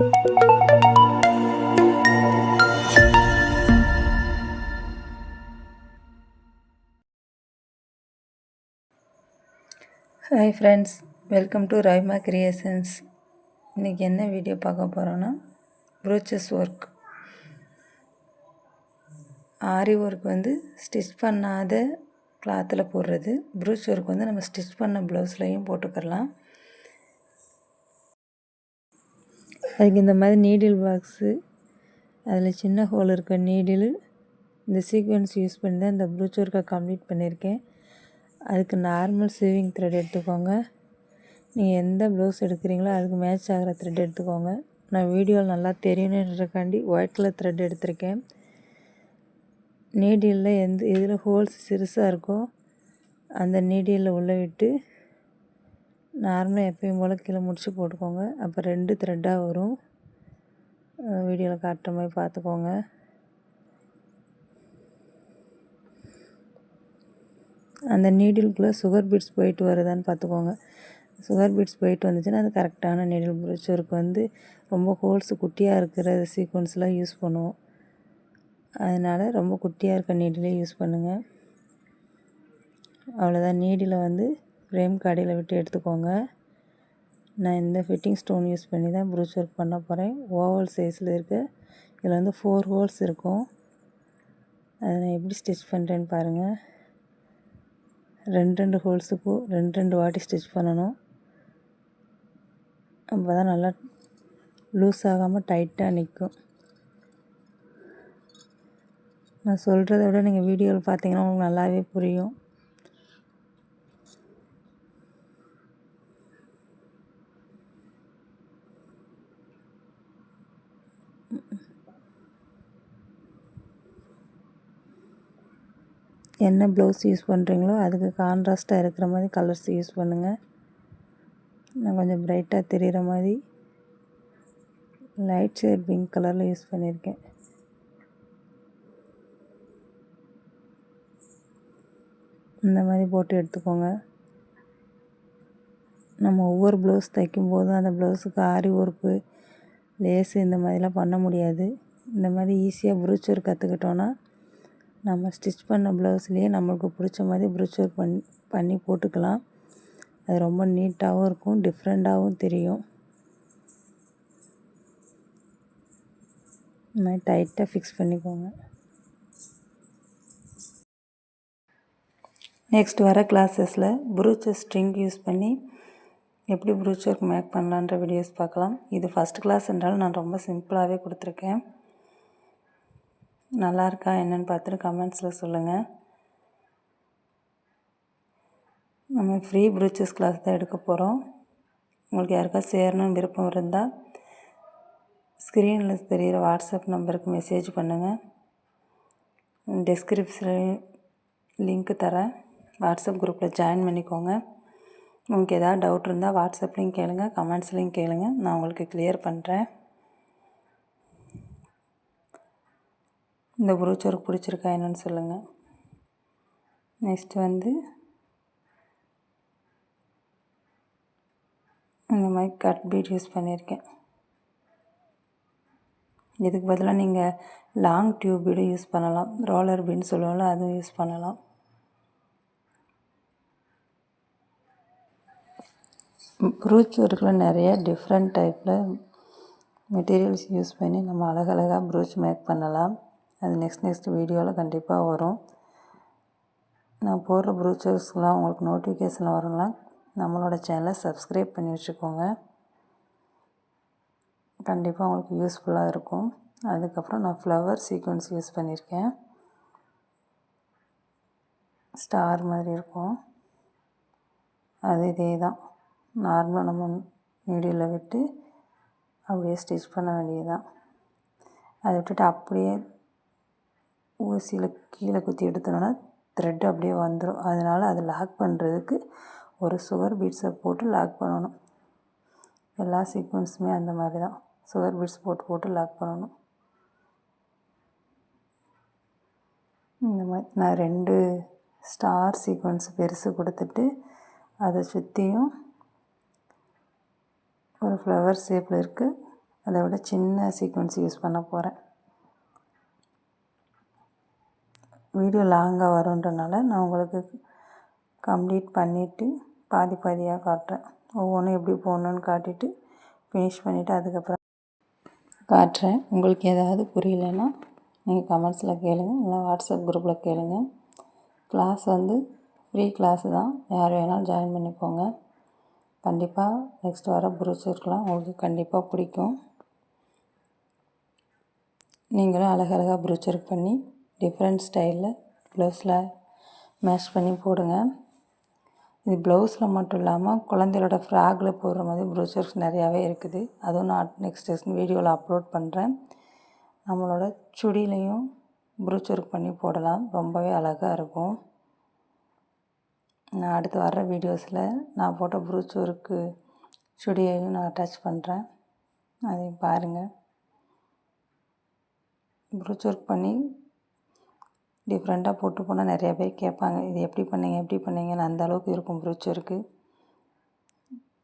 Hi friends, welcome to ரைமா creations. இன்றைக்கி என்ன video பார்க்க போகிறோன்னா ப்ரூச்சஸ் ஒர்க். ஆரி ஒர்க் வந்து ஸ்டிச் பண்ணாத கிளாத்தில் போடுறது. ப்ரூச் ஒர்க் வந்து நம்ம ஸ்டிச் பண்ண ப்ளவுஸ்லையும் போட்டுக்கலாம். அதுக்கு இந்த மாதிரி நீடில் பாக்ஸு, அதில் சின்ன ஹோல் இருக்க நீடில், இந்த சீக்வென்ஸ் யூஸ் பண்ணி தான் இந்த ப்ரூச் ஒர்க்கை கம்ப்ளீட் பண்ணியிருக்கேன். அதுக்கு நார்மல் சீவிங் த்ரெட் எடுத்துக்கோங்க. நீங்கள் எந்த ப்ளவுஸ் எடுக்கிறீங்களோ அதுக்கு மேட்ச் ஆகிற த்ரெட் எடுத்துக்கோங்க. நான் வீடியோவில் நல்லா தெரியணுன்றக்காண்டி ஒயிட் கலர் த்ரெட் எடுத்திருக்கேன். நீடிலில் எதில் ஹோல்ஸ் சிறுசாக இருக்கோ அந்த நீடிலில் உள்ளே விட்டு நார்மலாக எப்பயும் போல் கீழே முடிச்சு போட்டுக்கோங்க. அப்போ 2 த்ரெட்டாக வரும். வீடியோவில் காட்டுற மாதிரி பார்த்துக்கோங்க. அந்த நீடிலுக்குள்ளே சுகர் பீட்ஸ் போயிட்டு வருதான்னு பார்த்துக்கோங்க. சுகர் பீட்ஸ் போயிட்டு வந்துச்சுன்னா அது கரெக்டான நீடில். ப்ரூச் ஒர்க் வந்து ரொம்ப ஹோல்ஸு குட்டியாக இருக்கிற சீக்வன்ஸ்லாம் யூஸ் பண்ணுவோம். அதனால் ரொம்ப குட்டியாக இருக்க நீடிலே யூஸ் பண்ணுங்கள். அவ்வளோதான். நீடில் வந்து ஃப்ரேம் கடையில் விட்டு எடுத்துக்கோங்க. நான் இந்த ஃபிட்டிங் ஸ்டோன் யூஸ் பண்ணி தான் ப்ரூச் ஒர்க் பண்ண போகிறேன். ஓவல் சைஸில் இருக்க இதில் வந்து 4 ஹோல்ஸ் இருக்கும். அதை நான் எப்படி ஸ்டிச் பண்ணுறேன்னு பாருங்கள். 2 ஹோல்ஸுக்கும் 2 வாட்டி ஸ்டிச் பண்ணணும். அப்போ தான் நல்லா லூஸ் ஆகாமல் டைட்டாக நிற்கும். நான் சொல்கிறத விட நீங்கள் வீடியோவில் பார்த்தீங்கன்னா உங்களுக்கு நல்லாவே புரியும். என்ன ப்ளவுஸ் யூஸ் பண்ணுறீங்களோ அதுக்கு கான்ட்ராஸ்ட்டாக இருக்கிற மாதிரி கலர்ஸ் யூஸ் பண்ணுங்கள். நான் கொஞ்சம் பிரைட்டாக தெரிகிற மாதிரி லைட் ஷேட் பிங்க் கலரில் யூஸ் பண்ணியிருக்கேன். இந்த மாதிரி போட்டு எடுத்துக்கோங்க. நம்ம ஒவ்வொரு ப்ளவுஸ் தைக்கும்போதும் அந்த ப்ளவுஸுக்கு ஆரி ஒர்க்கு, லேஸு இந்த மாதிரிலாம் பண்ண முடியாது. இந்த மாதிரி ஈஸியாக ப்ரூச் ஒர்க் கற்றுக்கிட்டோன்னா நம்ம ஸ்டிச் பண்ண ப்ளவுஸ்லேயே நம்மளுக்கு பிடிச்ச மாதிரி ப்ரூச் ஒர்க் பண்ணி போட்டுக்கலாம். அது ரொம்ப நீட்டாகவும் இருக்கும், டிஃப்ரெண்ட்டாகவும் தெரியும். இந்த மாதிரி டைட்டாக ஃபிக்ஸ் பண்ணிக்கோங்க. நெக்ஸ்ட் வர கிளாஸஸில் ப்ரூச்சஸ் ஸ்ட்ரிங் யூஸ் பண்ணி எப்படி ப்ரூச் ஒர்க் மேக் பண்ணலான்ற வீடியோஸ் பார்க்கலாம். இது ஃபஸ்ட் கிளாஸ் என்றாலும் நான் ரொம்ப சிம்பிளாகவே கொடுத்துருக்கேன். நல்லா இருக்கா என்னென்னு பார்த்துட்டு கமெண்ட்ஸில் சொல்லுங்கள். நம்ம ஃப்ரீ ப்ரூச்சஸ் கிளாஸ் தான் எடுக்க போகிறோம். உங்களுக்கு யாருக்கா சேரணும்னு விருப்பம் இருந்தால் ஸ்க்ரீனில் தெரிகிற வாட்ஸ்அப் நம்பருக்கு மெசேஜ் பண்ணுங்கள். டிஸ்கிரிப்ஷன்லேயும் லிங்க்கு தரேன். வாட்ஸ்அப் குரூப்பில் ஜாயின் பண்ணிக்கோங்க. உங்களுக்கு எதாவது டவுட் இருந்தால் வாட்ஸ்அப்லேயும் கேளுங்க, கமெண்ட்ஸ்லேயும் கேளுங்க. நான் உங்களுக்கு கிளியர் பண்ணுறேன். இந்த ப்ரூச் ஒர்க் பிடிச்சிருக்கா என்னன்னு சொல்லுங்கள். நெக்ஸ்ட் வந்து இந்த மாதிரி கட் பீட் யூஸ் பண்ணியிருக்கேன். இதுக்கு பதிலாக நீங்கள் லாங் டியூப் பீடு யூஸ் பண்ணலாம். ரோலர் பீடுன்னு சொல்லுவோம்ல, அதுவும் யூஸ் பண்ணலாம். ப்ரூச் ஒர்க்கில் நிறைய டிஃப்ரெண்ட் டைப்பில் மெட்டீரியல்ஸ் யூஸ் பண்ணி நம்ம அழகழகாக ப்ரூச் மேக் பண்ணலாம். அது நெக்ஸ்ட் வீடியோவில் கண்டிப்பாக வரும். நான் போடுற ப்ரூச்சர்ஸ்லாம் உங்களுக்கு நோட்டிஃபிகேஷன் வரலாம். நம்மளோட சேனலை சப்ஸ்கிரைப் பண்ணி வச்சுக்கோங்க. கண்டிப்பாக உங்களுக்கு யூஸ்ஃபுல்லாக இருக்கும். அதுக்கப்புறம் நான் ஃப்ளவர் சீக்வன்ஸ் யூஸ் பண்ணியிருக்கேன். ஸ்டார் மாதிரி இருக்கும். அது இதே தான். நார்மலாக நம்ம நீடிலில் விட்டு அப்படியே ஸ்டிச் பண்ண வேண்டியது தான். அதை விட்டுட்டு அப்படியே ஊசியில் கீழே குத்தி எடுத்தோன்னா த்ரெட் அப்படியே வந்துடும். அதனால் அதை லாக் பண்ணுறதுக்கு ஒரு சுகர் பீட்ஸை போட்டு லாக் பண்ணணும். எல்லா சீக்வன்ஸுமே அந்த மாதிரி தான். சுகர் பீட்ஸ் போட்டு லாக் பண்ணணும். இந்த மாதிரி நான் 2 ஸ்டார் சீக்வன்ஸ் பெருசு கொடுத்துட்டு அதை சுற்றியும் ஒரு ஃப்ளவர் ஷேப்பில் இருக்குது அதை விட சின்ன சீக்வன்ஸ் யூஸ் பண்ண போகிறேன். வீடியோ லாங்காக வருன்றனால நான் உங்களுக்கு கம்ப்ளீட் பண்ணிவிட்டு பாதி பாதியாக காட்டுறேன். ஒவ்வொன்றும் எப்படி போடணுன்னு காட்டிட்டு ஃபினிஷ் பண்ணிவிட்டு அதுக்கப்புறம் காட்டுறேன். உங்களுக்கு ஏதாவது புரியலைன்னா நீங்கள் கமெண்ட்ஸில் கேளுங்கள், இல்லை வாட்ஸ்அப் குரூப்பில் கேளுங்கள். கிளாஸ் ஃப்ரீ கிளாஸு தான், யார் வேணாலும் ஜாயின் பண்ணிக்கோங்க. கண்டிப்பாக நெக்ஸ்ட் வர ப்ரூச்சர்க்கெலாம் உங்களுக்கு கண்டிப்பாக பிடிக்கும். நீங்களும் அழகழகாக ப்ரூச்சர் பண்ணி டிஃப்ரெண்ட் ஸ்டைலில் ப்ளவுஸில் மேட்ச் பண்ணி போடுங்க. இது ப்ளவுஸில் மட்டும் இல்லாமல் குழந்தைகளோட ஃப்ராகில் போடுற மாதிரி ப்ரூச்சர்ஸ் நிறையாவே இருக்குது. அதுவும் நான் நெக்ஸ்ட் வீடியோவில் அப்லோட் பண்ணுறேன். நம்மளோட சுடிலையும் ப்ரூச்சருக்கு பண்ணி போடலாம், ரொம்பவே அழகாக இருக்கும். நான் அடுத்து வர்ற வீடியோஸில் நான் போட்ட ப்ரூச்சருக்கு சுடியையும் நான் அட்டாச் பண்ணுறேன், அதையும் பாருங்கள். ப்ரூச்சருக்கு பண்ணி டிஃப்ரெண்ட்டாக போட்டு போனால் நிறையா பேர் கேட்பாங்க, இது எப்படி பண்ணீங்கன்னு. அந்த அளவுக்கு இருக்கும் ப்ரூச்சருக்கு.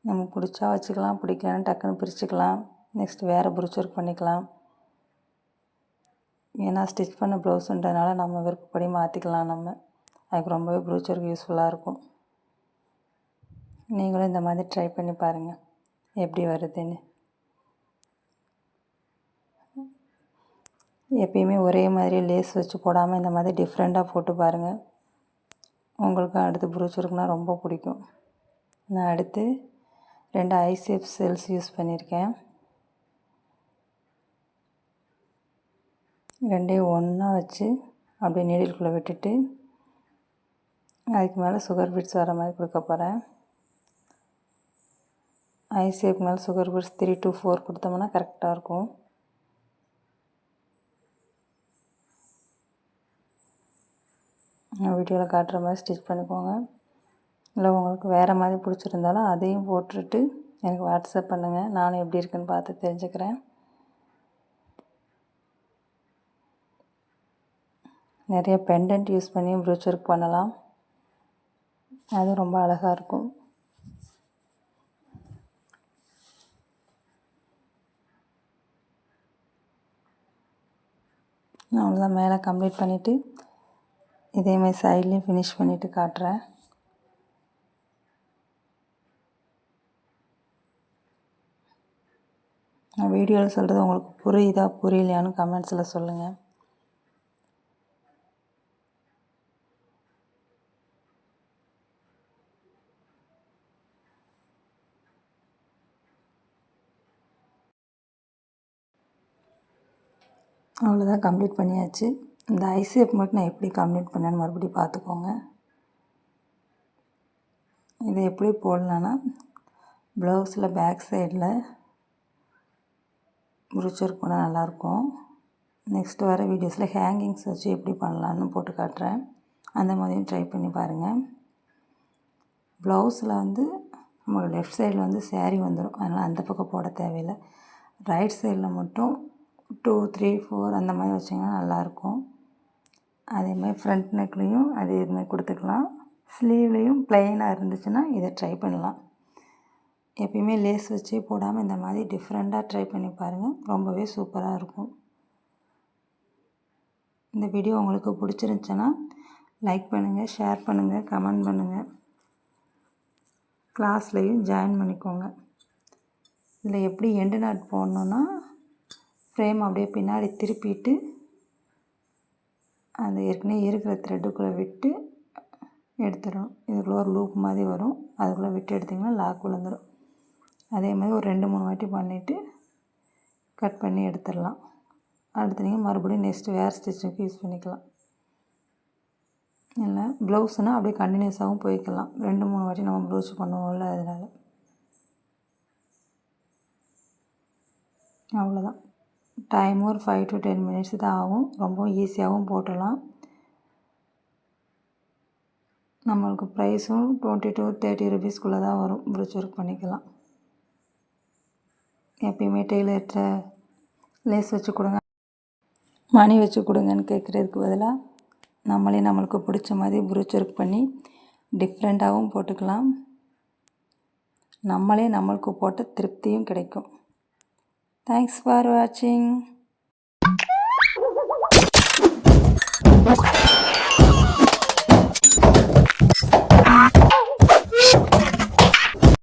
நமக்கு பிடிச்சா வச்சுக்கலாம், பிடிக்கலன்னு டக்குன்னு பிரிச்சுக்கலாம். நெக்ஸ்ட்டு வேறு ப்ரூச்சருக்கு பண்ணிக்கலாம். ஏன்னா ஸ்டிச் பண்ண ப்ளவுஸுன்றதுனால நம்ம விருப்பப்படி மாற்றிக்கலாம். அதுக்கு ரொம்பவே ப்ரூச்சருக்கு யூஸ்ஃபுல்லாக இருக்கும். நீங்களும் இந்த மாதிரி ட்ரை பண்ணி பாருங்கள் எப்படி வருதுன்னு. எப்பயுமே ஒரே மாதிரி லேஸ் வச்சு போடாமல் இந்த மாதிரி டிஃப்ரெண்ட்டாக போட்டு பாருங்கள். உங்களுக்கு அடுத்து ப்ரூச்சருக்குனா ரொம்ப பிடிக்கும். நான் அடுத்து 2 ஐ ஷேப் செல்ஸ் யூஸ் பண்ணியிருக்கேன். 2ஐயும் ஒன்றா வச்சு அப்படியே நீடிலுக்குள்ளே விட்டுட்டு அதுக்கு மேலே சுகர் பீட்ஸ் வர மாதிரி கொடுக்க போகிறேன். ஐ ஷேப் மேலே சுகர் பீட்ஸ் 3 to 4 கொடுத்தோம்னா கரெக்டாக இருக்கும். வீடியோவில் காட்டுற மாதிரி ஸ்டிச் பண்ணிக்கோங்க. இல்லை உங்களுக்கு வேறு மாதிரி பிடிச்சிருந்தாலும் அதையும் போட்டுட்டு எனக்கு வாட்ஸ்அப் பண்ணுங்கள், நானும் எப்படி இருக்குன்னு பார்த்து தெரிஞ்சுக்கிறேன். நிறைய பெண்டன்ட் யூஸ் பண்ணி ப்ரூச்சருக்கு பண்ணலாம், அது ரொம்ப அழகாக இருக்கும். அவ்வளோதான், மேலே கம்ப்ளீட் பண்ணிவிட்டு இதேமாதிரி சைட்லேயும் ஃபினிஷ் பண்ணிவிட்டு காட்டுறேன். நான் வீடியோவில் சொல்கிறது உங்களுக்கு புரியுதா புரியலையான்னு கமெண்ட்ஸில் சொல்லுங்கள். அவ்வளோதான், கம்ப்ளீட் பண்ணியாச்சு. இந்த ஐ ஷேப் மட்டும் நான் எப்படி கம்ப்ளீட் பண்ணேன்னு மறுபடியும் பார்த்துக்கோங்க. இதை எப்படி போடலான்னா ப்ளவுஸில் பேக் சைடில் ப்ரூச்சர் போனால் நல்லாயிருக்கும். நெக்ஸ்ட்டு வர வீடியோஸில் ஹேங்கிங்ஸ் வச்சு எப்படி பண்ணலான்னு போட்டு காட்டுறேன், அந்த மாதிரியும் ட்ரை பண்ணி பாருங்கள். ப்ளவுஸில் நம்ம லெஃப்ட் சைடில் சேரீ வந்துடும், அதனால் அந்த பக்கம் போட தேவையில்லை. ரைட் சைடில் மட்டும் 2, 3, 4 அந்த மாதிரி வச்சிங்கன்னா நல்லாயிருக்கும். அதேமாதிரி ஃப்ரண்ட் நெக்லேயும் அதே மாதிரி கொடுத்துக்கலாம். ஸ்லீவ்லேயும் ப்ளைனாக இருந்துச்சுன்னா இதை ட்ரை பண்ணலாம். எப்பயுமே லேஸ் வச்சு போடாமல் இந்த மாதிரி டிஃப்ரெண்ட்டாக ட்ரை பண்ணி பாருங்கள், ரொம்பவே சூப்பராக இருக்கும். இந்த வீடியோ உங்களுக்கு பிடிச்சிருந்துச்சுன்னா லைக் பண்ணுங்கள், ஷேர் பண்ணுங்கள், கமெண்ட் பண்ணுங்கள். கிளாஸ்லேயும் ஜாயின் பண்ணிக்கோங்க. இதில் எப்படி எண்டு நாட் போடணுன்னா ஃப்ரேம் அப்படியே பின்னாடி திருப்பிட்டு அந்த ஏற்கனவே இருக்கிற த்ரெட்டுக்குள்ளே விட்டு எடுத்துடணும். இதுக்குள்ளே ஒரு லூப் மாதிரி வரும், அதுக்குள்ளே விட்டு எடுத்திங்கன்னா லாக் விழுந்துடும். அதே மாதிரி ஒரு 2-3 வாட்டி பண்ணிவிட்டு கட் பண்ணி எடுத்துடலாம். அடுத்து நீங்கள் மறுபடியும் நெக்ஸ்ட்டு வேறு ஸ்டிச்சுக்கு யூஸ் பண்ணிக்கலாம். இல்லை ப்ளவுஸ்னால் அப்படியே கண்டினியூஸாகவும் போய்க்கலாம், 2-3 வாட்டி நம்ம ப்ளவுஸ் பண்ணுவோம்ல, அதனால். அவ்வளோதான், டைம் ஒரு 5 to 10 minutes தான் ஆகும். ரொம்ப ஈஸியாகவும் போட்டலாம். நம்மளுக்கு ப்ரைஸும் 20 to 30 rupeesக்குள்ளே தான் வரும். ப்ரூச்சருக்கு பண்ணிக்கலாம். எப்பயுமே டெய்லர்கிட்ட லேஸ் வச்சு கொடுங்க, மணி வச்சு கொடுங்கன்னு கேட்குறதுக்கு பதிலாக நம்மளே நம்மளுக்கு பிடிச்ச மாதிரி ப்ரூச்சருக்கு பண்ணி டிஃப்ரெண்ட்டாகவும் போட்டுக்கலாம். நம்மளே நம்மளுக்கு போட்ட திருப்தியும் கிடைக்கும். தேங்க்ஸ் ஃபார் வாட்சிங்.